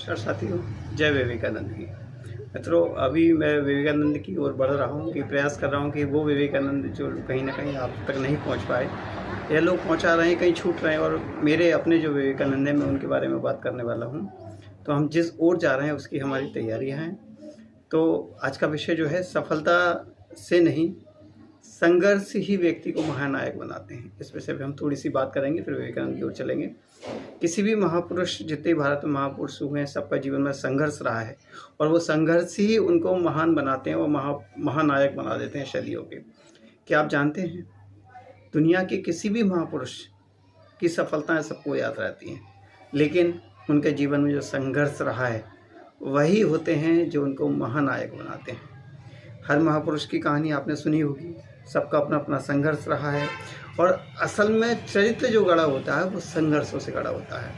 नमस्कार साथियों, जय विवेकानंद की। मित्रों, अभी मैं विवेकानंद की ओर बढ़ रहा हूँ कि प्रयास कर रहा हूँ कि वो विवेकानंद जो कहीं ना कहीं आप तक नहीं पहुँच पाए, यह लोग पहुँचा रहे हैं, कहीं छूट रहे हैं, और मेरे अपने जो विवेकानंद हैं मैं उनके बारे में बात करने वाला हूँ। तो हम जिस ओर जा रहे हैं उसकी हमारी तैयारियाँ हैं। तो आज का विषय जो है, सफलता से नहीं, संघर्ष ही व्यक्ति को महानायक बनाते हैं। इस विषय पे हम थोड़ी सी बात करेंगे, फिर विवेकानंद की ओर चलेंगे। किसी भी महापुरुष, जितने भारत में महापुरुष हुए हैं, सबका जीवन में संघर्ष रहा है, और वो संघर्ष ही उनको महान बनाते हैं और महानायक बना देते हैं सदियों के। क्या आप जानते हैं, दुनिया के किसी भी महापुरुष की सफलताएं सबको याद रहती हैं, लेकिन उनके जीवन में जो संघर्ष रहा है वही होते हैं जो उनको महानायक बनाते हैं। हर महापुरुष की कहानी आपने सुनी होगी, सबका अपना अपना संघर्ष रहा है, और असल में चरित्र जो गढ़ा होता है वो संघर्षों से गढ़ा होता है।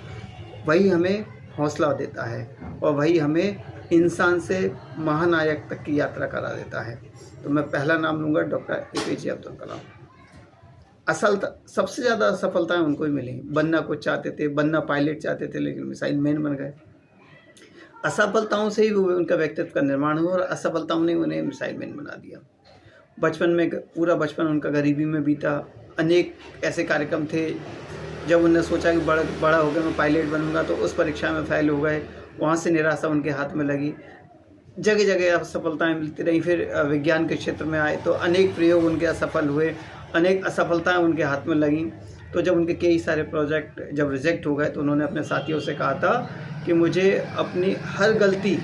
वही हमें हौसला देता है और वही हमें इंसान से महानायक तक की यात्रा करा देता है। तो मैं पहला नाम लूँगा डॉक्टर APJ अब्दुल कलाम। सबसे ज़्यादा सफलताएं उनको ही मिली। बनना कुछ चाहते थे, बनना पायलट चाहते थे, लेकिन मिसाइल मैन बन गए। असफलताओं से ही उनका व्यक्तित्व का निर्माण हुआ और असफलताओं ने उन्हें मिसाइल मैन बना दिया। बचपन में पूरा बचपन उनका गरीबी में बीता। अनेक ऐसे कार्यक्रम थे, जब उन्होंने सोचा कि बड़ा हो गया मैं पायलट बनूंगा, तो उस परीक्षा में फेल हो गए। वहाँ से निराशा उनके हाथ में लगी। जगह जगह असफलताएं मिलती रहीं। फिर विज्ञान के क्षेत्र में आए तो अनेक प्रयोग उनके असफल हुए, अनेक असफलताएं उनके हाथ में लगीं। तो जब उनके कई सारे प्रोजेक्ट जब रिजेक्ट हो गए, तो उन्होंने अपने साथियों से कहा था कि मुझे अपनी हर गलती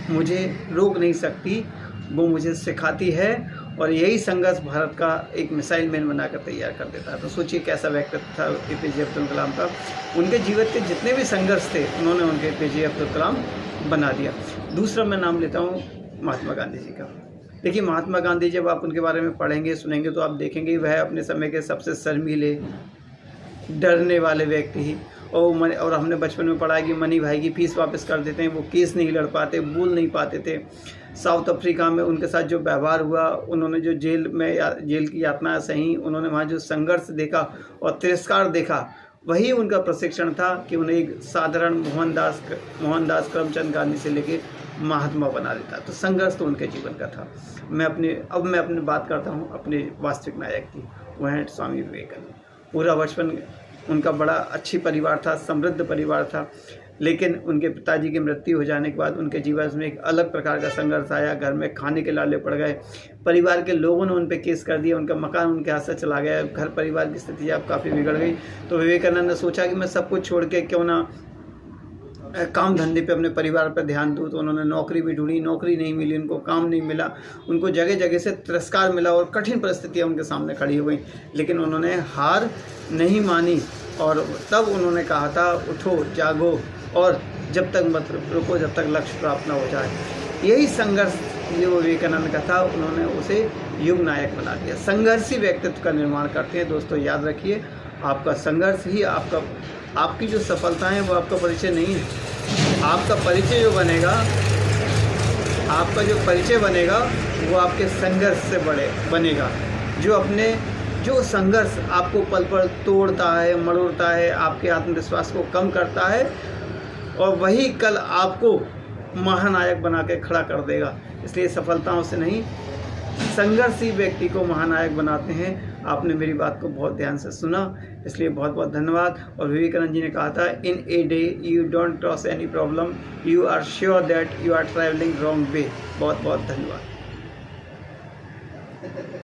मुझे रोक नहीं सकती, वो मुझे सिखाती है, और यही संघर्ष भारत का एक मिसाइल मैन बनाकर तैयार कर देता है। तो सोचिए कैसा व्यक्तित्व था APJ अब्दुल कलाम का। उनके जीवन के जितने भी संघर्ष थे उन्होंने उनके APJ अब्दुल कलाम बना दिया। दूसरा मैं नाम लेता हूँ महात्मा गांधी जी का। देखिए, महात्मा गांधी जब आप उनके बारे में पढ़ेंगे सुनेंगे तो आप देखेंगे वह अपने समय के सबसे शर्मीले, डरने वाले व्यक्ति ही। और हमने बचपन में पढ़ा कि मनी भाई की फीस वापस कर देते हैं, वो केस नहीं लड़ पाते, बोल नहीं पाते थे। साउथ अफ्रीका में उनके साथ जो व्यवहार हुआ, उन्होंने जो जेल की यातनाएं सही, उन्होंने वहाँ जो संघर्ष देखा और तिरस्कार देखा, वही उनका प्रशिक्षण था कि उन्हें एक साधारण मोहनदास करमचंद गांधी से लेके महात्मा बना देता। तो संघर्ष तो उनके जीवन का था। मैं अपनी बात करता हूँ अपने वास्तविक नायक की, वह है स्वामी विवेकानंद। पूरा बचपन उनका बड़ा अच्छी परिवार था, समृद्ध परिवार था, लेकिन उनके पिताजी की मृत्यु हो जाने के बाद उनके जीवन में एक अलग प्रकार का संघर्ष आया। घर में खाने के लाले पड़ गए, परिवार के लोगों ने उन पर केस कर दिया, उनका मकान उनके हाथ से चला गया, घर परिवार की स्थिति अब काफ़ी बिगड़ गई। तो विवेकानंद ने सोचा कि मैं सब कुछ छोड़ के क्यों ना काम धंधे पे अपने परिवार पर ध्यान दूँ। तो उन्होंने नौकरी भी ढूंढी, नौकरी नहीं मिली, उनको काम नहीं मिला, उनको जगह जगह से तिरस्कार मिला और कठिन परिस्थितियाँ उनके सामने खड़ी हो गई, लेकिन उन्होंने हार नहीं मानी। और तब उन्होंने कहा था, उठो जागो और जब तक मत रुको जब तक लक्ष्य प्राप्त न हो जाए। यही संघर्ष जो विवेकानंद का था, उन्होंने उसे युग नायक बना दिया। संघर्षी व्यक्तित्व का निर्माण करते हैं। दोस्तों, याद रखिए, आपका संघर्ष ही आपकी जो सफलता है वो आपका परिचय नहीं है। आपका परिचय जो परिचय बनेगा वो आपके संघर्ष से बनेगा। जो संघर्ष आपको पल पल तोड़ता है, मरोड़ता है, आपके आत्मविश्वास को कम करता है, और वही कल आपको महानायक बना के खड़ा कर देगा। इसलिए सफलताओं से नहीं, संघर्ष ही व्यक्ति को महानायक बनाते हैं। आपने मेरी बात को बहुत ध्यान से सुना, इसलिए बहुत बहुत धन्यवाद। और विवेकानंद जी ने कहा था, in a day you don't cross any problem, you are sure that you are travelling wrong way. बहुत बहुत धन्यवाद।